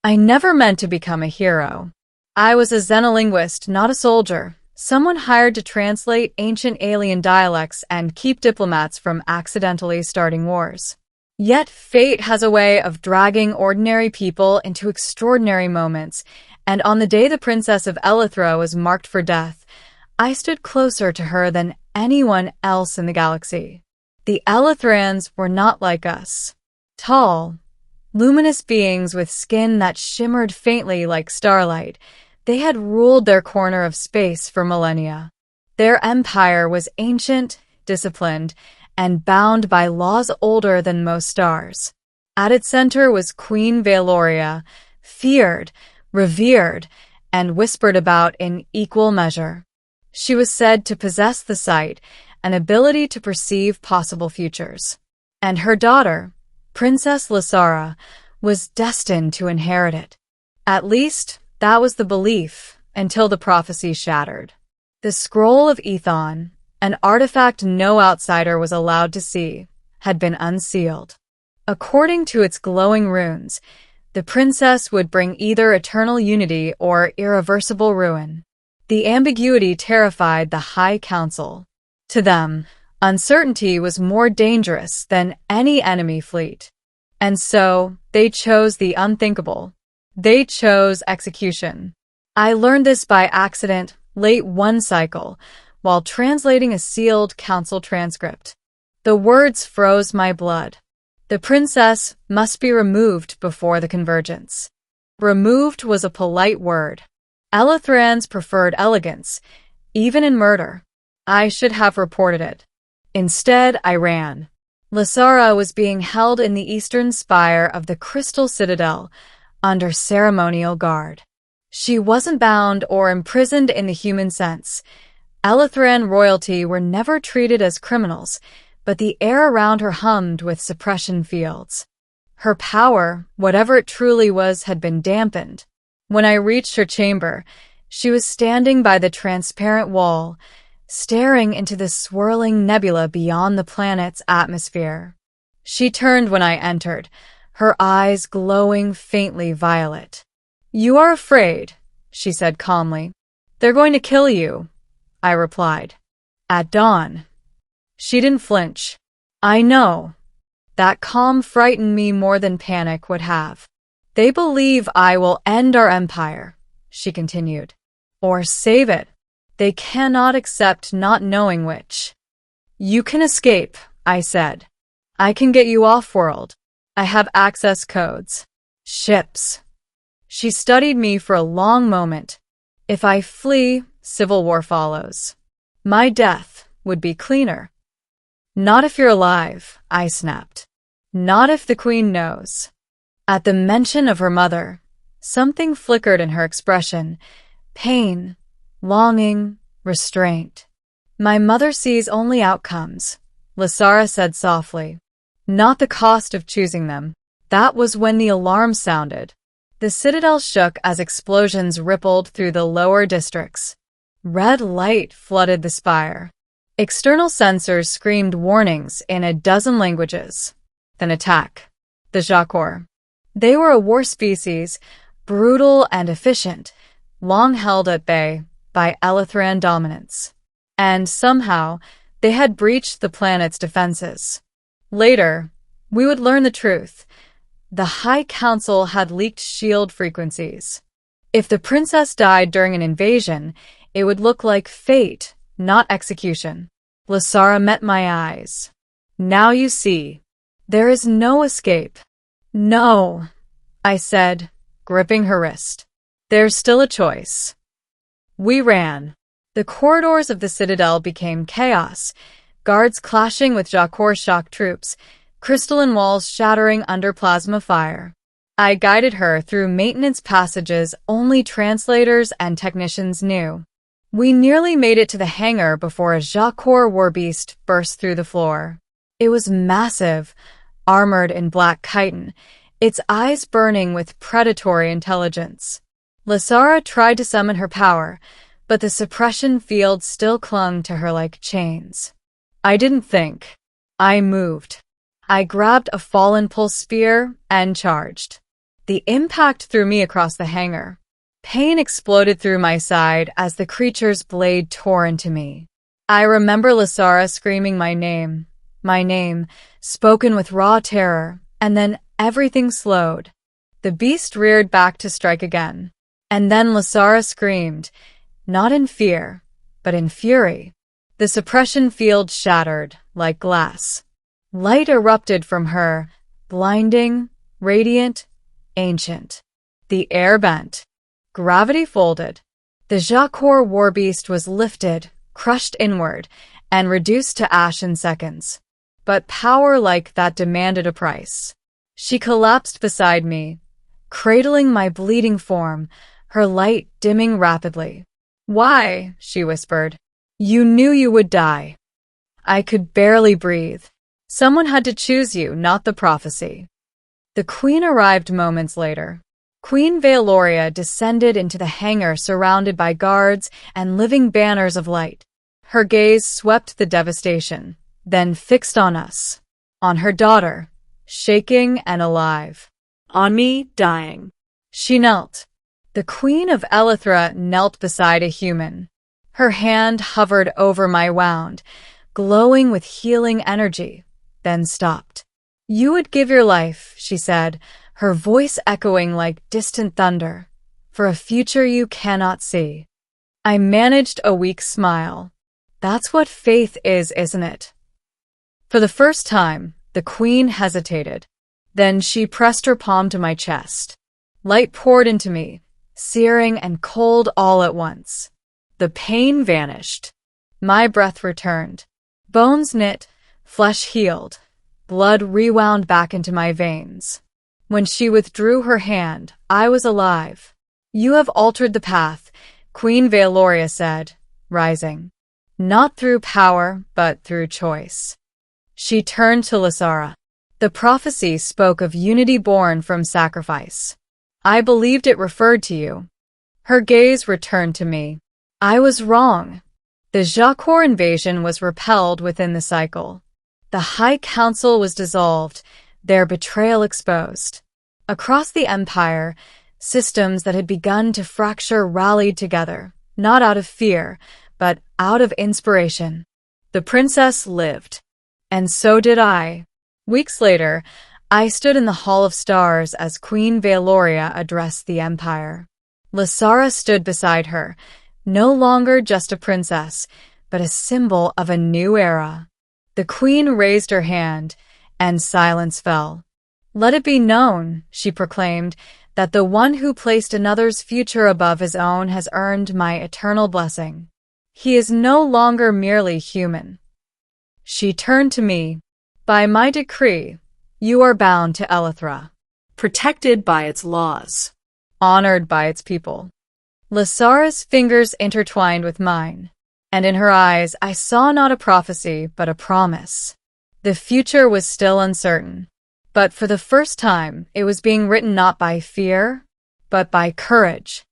I never meant to become a hero. I was a xenolinguist, not a soldier, someone hired to translate ancient alien dialects and keep diplomats from accidentally starting wars. Yet fate has a way of dragging ordinary people into extraordinary moments, and on the day the Princess of Elithra was marked for death, I stood closer to her than anyone else in the galaxy. The Elithrans were not like us. Tall, luminous beings with skin that shimmered faintly like starlight, they had ruled their corner of space for millennia. Their empire was ancient, disciplined, and bound by laws older than most stars. At its center was Queen Valoria, feared, revered, and whispered about in equal measure. She was said to possess the sight, an ability to perceive possible futures. And her daughter, Princess Lysara, was destined to inherit it. At least, that was the belief, until the prophecy shattered. The Scroll of Ethon, an artifact no outsider was allowed to see, had been unsealed. According to its glowing runes, the princess would bring either eternal unity or irreversible ruin. The ambiguity terrified the High Council. To them, uncertainty was more dangerous than any enemy fleet. And so, they chose the unthinkable. They chose execution. I learned this by accident late one cycle, while translating a sealed council transcript. The words froze my blood. The princess must be removed before the convergence. Removed was a polite word. Elithrans preferred elegance, even in murder. I should have reported it. Instead, I ran. Lysara was being held in the eastern spire of the Crystal Citadel, under ceremonial guard. She wasn't bound or imprisoned in the human sense. Elithran royalty were never treated as criminals, but the air around her hummed with suppression fields. Her power, whatever it truly was, had been dampened. When I reached her chamber, she was standing by the transparent wall, staring into the swirling nebula beyond the planet's atmosphere. She turned when I entered, her eyes glowing faintly violet. "You are afraid," she said calmly. "They're going to kill you," I replied. "At dawn." She didn't flinch. "I know." That calm frightened me more than panic would have. "They believe I will end our empire," she continued, "or save it. They cannot accept not knowing which." "You can escape," I said. "I can get you off-world. I have access codes. Ships." She studied me for a long moment. "If I flee, civil war follows. My death would be cleaner." "Not if you're alive," I snapped. "Not if the Queen knows." At the mention of her mother, something flickered in her expression. Pain, longing, restraint. "My mother sees only outcomes," Lysara said softly. "Not the cost of choosing them." That was when the alarm sounded. The citadel shook as explosions rippled through the lower districts. Red light flooded the spire. External sensors screamed warnings in a dozen languages. Then attack. The Jakor. They were a war species, brutal and efficient, long held at bay by Elithran dominance. And somehow, they had breached the planet's defenses. Later, we would learn the truth. The High Council had leaked shield frequencies. If the princess died during an invasion, it would look like fate, not execution. Lysara met my eyes. "Now you see. There is no escape." "No," I said, gripping her wrist. "There's still a choice." We ran. The corridors of the citadel became chaos, guards clashing with Jakor shock troops, crystalline walls shattering under plasma fire. I guided her through maintenance passages only translators and technicians knew. We nearly made it to the hangar before a Jakor warbeast burst through the floor. It was massive, armored in black chitin, its eyes burning with predatory intelligence. Lysara tried to summon her power, but the suppression field still clung to her like chains. I didn't think. I moved. I grabbed a fallen pulse spear and charged. The impact threw me across the hangar. Pain exploded through my side as the creature's blade tore into me. I remember Lasara screaming my name, spoken with raw terror, and then everything slowed. The beast reared back to strike again. And then Lasara screamed, not in fear, but in fury. The suppression field shattered like glass. Light erupted from her, blinding, radiant, ancient. The air bent. Gravity folded. The Jakor warbeast was lifted, crushed inward, and reduced to ash in seconds. But power like that demanded a price. She collapsed beside me, cradling my bleeding form, her light dimming rapidly. "Why?" she whispered. "You knew you would die." I could barely breathe. Someone had to choose you, not the prophecy. The Queen arrived moments later. Queen Veloria descended into the hangar surrounded by guards and living banners of light. Her gaze swept the devastation, then fixed on us, on her daughter, shaking and alive, on me, dying. She knelt. The Queen of Elithra knelt beside a human. Her hand hovered over my wound, glowing with healing energy, then stopped. "You would give your life," she said, her voice echoing like distant thunder, "for a future you cannot see." I managed a weak smile. That's what faith is, isn't it? For the first time, the Queen hesitated. Then she pressed her palm to my chest. Light poured into me, searing and cold all at once. The pain vanished. My breath returned. Bones knit, flesh healed, blood rewound back into my veins. When she withdrew her hand, I was alive. "You have altered the path," Queen Veloria said, rising. "Not through power, but through choice." She turned to Lasara. "The prophecy spoke of unity born from sacrifice. I believed it referred to you." Her gaze returned to me. I was wrong. The Jakor invasion was repelled within the cycle. The High Council was dissolved, their betrayal exposed. Across the Empire, systems that had begun to fracture rallied together, not out of fear, but out of inspiration. The princess lived. And so did I. Weeks later, I stood in the Hall of Stars as Queen Veloria addressed the Empire. Lasara stood beside her, no longer just a princess, but a symbol of a new era. The Queen raised her hand, and silence fell. "Let it be known," she proclaimed, "that the one who placed another's future above his own has earned my eternal blessing. He is no longer merely human." She turned to me. "By my decree, you are bound to Elithra, protected by its laws, honored by its people." Lasara's fingers intertwined with mine, and in her eyes I saw not a prophecy but a promise. The future was still uncertain, but for the first time it was being written not by fear, but by courage.